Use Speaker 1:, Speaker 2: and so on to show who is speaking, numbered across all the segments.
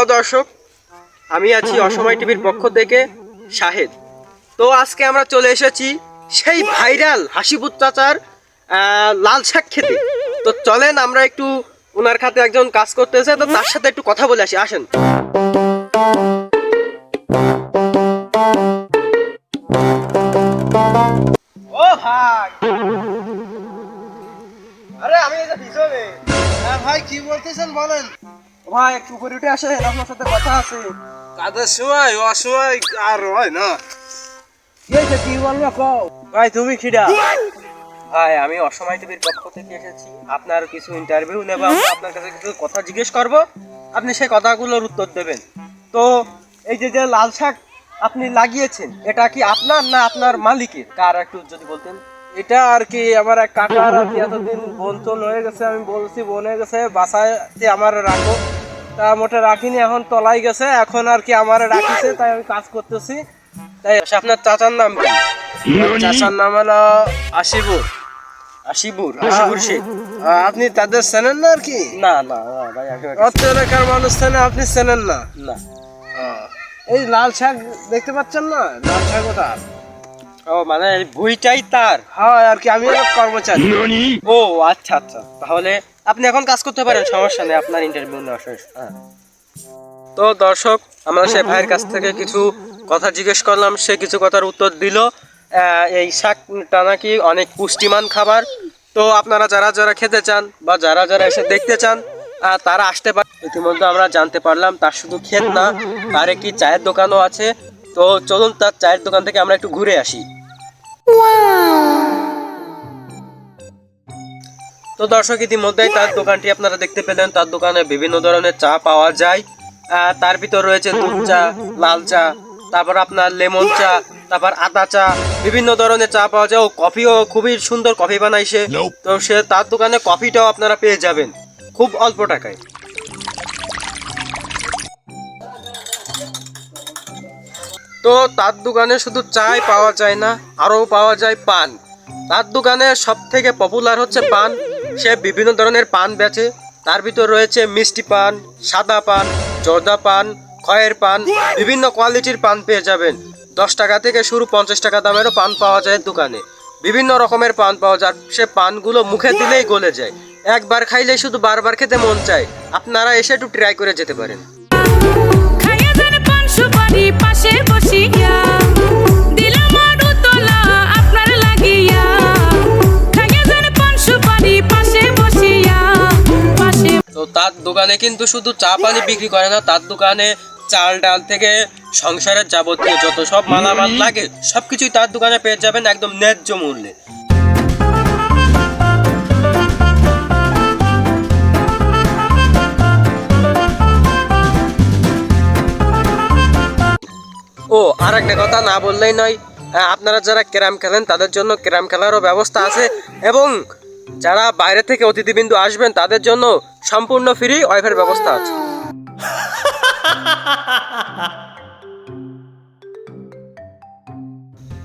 Speaker 1: Hello দর্শক, আমি আছি অসময় টিভির পক্ষ থেকে শাহেদ। তো আজকে আমরা চলে এসেছি সেই ভাইরাল হাসিপুর চাচার লাল শাক খেতে। তো চলেন আমরা একটু ওনার খাতে একজন কাজ করতেছে, তো তার সাথে একটু কথা বলে আসি, আসেন। ও ভাই, আরে আমি এই যে পিছনে।
Speaker 2: হ্যাঁ ভাই, কি বলতেছেন বলেন।
Speaker 1: ভাই একটু উপরে উঠে আসেন, আপনার সাথে কথা আছে।
Speaker 2: কাজের সময় অসময় আর হয় না।
Speaker 1: কি বলবো কও ভাই, তুমি খিডা? ভাই আমি অসময় টিভির পক্ষ থেকে এসেছি, আপনার কিছু ইন্টারভিউ নেব, আপনার কাছে কিছু কথা জিজ্ঞেস করব, আপনি সেই কথাগুলোর উত্তর দেবেন। তো এই যে যে লাল শাক আপনি লাগিয়েছেন, এটা কি আপনার না আপনার মালিকের? কার একটু যদি বলতেন।
Speaker 2: এটা আর কি আমার এক কাকার আর কি, এতদিন বোন হয়ে গেছে, আমি বলছি বোন হয়ে গেছে বাসায় আমার রাখো, তা মোটে রাখিনি, এখন তলাই গেছে, এখন আর কি আমার রাখিছে, তাই আমি কাজ করতেছি।
Speaker 1: তাই আপনার চাচার নাম কি?
Speaker 2: চাচার নাম হলো আশিবুর।
Speaker 1: আশিবুর শেখ।
Speaker 2: আপনি তাদের চেনেন না আর কি?
Speaker 1: না না না ভাই,
Speaker 2: অত এলাকার মানুষ চেনে, আপনি চেনেন না?
Speaker 1: না।
Speaker 2: এই লাল শাক দেখতে পাচ্ছেন না, লাল শাক ওটা।
Speaker 1: ও মানে বইটাই তার?
Speaker 2: হ্যাঁ আর কি, আমি কর্মচারী।
Speaker 1: ও আচ্ছা আচ্ছা, তাহলে আপনি এখন কাজ করতে পারেন, সমস্যা নেই, আপনার ইন্টারভিউ নেওয়া শেষ। হ্যাঁ, তো দর্শক, আমরা সেই ভাইয়ের কাছ থেকে কিছু কথা জিজ্ঞেস করলাম, সে কিছু কথার উত্তর দিল। এই শাকটা নাকি অনেক পুষ্টিমান খাবার। তো আপনারা যারা যারা খেতে চান বা যারা যারা এসে দেখতে চান, তারা আসতে পারে। ইতিমধ্যে আমরা জানতে পারলাম তার শুধু ক্ষেত না, তার একটি চায়ের দোকানও আছে। তো চলুন তার চায়ের দোকান থেকে আমরা একটু ঘুরে আসি। তো দর্শক, ইতিমধ্যেই তার দোকানটি আপনারা দেখতে পেলেন। তার দোকানে বিভিন্ন ধরনের চা পাওয়া যায়। তার ভিতর রয়েছে দুধ চা, লাল চা, তারপর আপনার লেমন চা, তারপর আদা চা, বিভিন্ন ধরনের চা পাওয়া যায়। ও কফিও খুবই সুন্দর কফি বানাইছে। তো সে তার দোকানে কফিটাও আপনারা পেয়ে যাবেন খুব অল্প টাকায়। তো তার দোকানে শুধু চাই পাওয়া যায় না, আরও পাওয়া যায় পান। তার দোকানে সব থেকে পপুলার হচ্ছে পান। সে বিভিন্ন ধরনের পান বেচে। তার ভিতর রয়েছে মিষ্টি পান, সাদা পান, জর্দা পান, খয়ের পান, বিভিন্ন কোয়ালিটির পান পেয়ে যাবেন। 10 টাকা থেকে শুরু, 50 টাকা দামেরও পান পাওয়া যায় দোকানে। বিভিন্ন রকমের পান পাওয়া যায়। সে পানগুলো মুখে দিলেই গলে যায়, একবার খাইলে শুধু বারবার খেতে মন চায়। আপনারা এসে একটু ট্রাই করে যেতে পারেন। তো তার দোকানে কিন্তু শুধু চা পানি বিক্রি করে না, তার দোকানে চাল ডাল থেকে সংসারের যাবতীয় যত সব মালামাল লাগে সবকিছুই তার দোকানে পেয়ে যাবেন একদম ন্যায্য মূল্যে। ও আর একটা কথা না বললেই নয়, আপনারা যারা ক্যারাম খেলেন তাদের জন্য ক্যারাম খেলারও ব্যবস্থা আছে, এবং যারা বাইরে থেকে অতিথিবৃন্দ আসবেন তাদের জন্য সম্পূর্ণ ফ্রি ওয়াইফাই ব্যবস্থা আছে।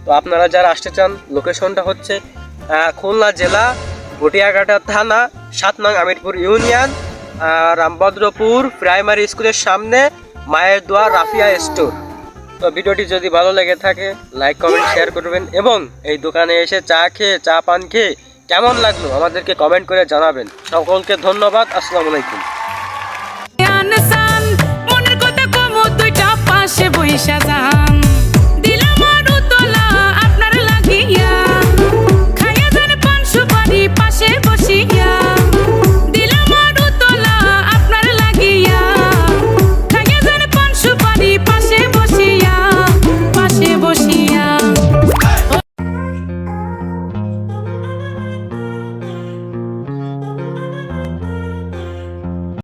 Speaker 1: তো আপনারা যারা আসতে চান, লোকেশনটা হচ্ছে খুলনা জেলা ভটিয়াঘাটা থানা 7 নং আমিরপুর ইউনিয়ন, রামভদ্রপুর প্রাইমারি স্কুলের সামনে, মায়ের দোয়া রাফিয়া স্টোর। তো ভিডিওটি যদি ভালো লেগে থাকে লাইক কমেন্ট শেয়ার করবেন, এবং এই দোকানে এসে চা খেয়ে চা পান খেয়ে কেমন লাগলো আমাদেরকে কমেন্ট করে জানাবেন। সকলকে ধন্যবাদ, আসসালামু আলাইকুম।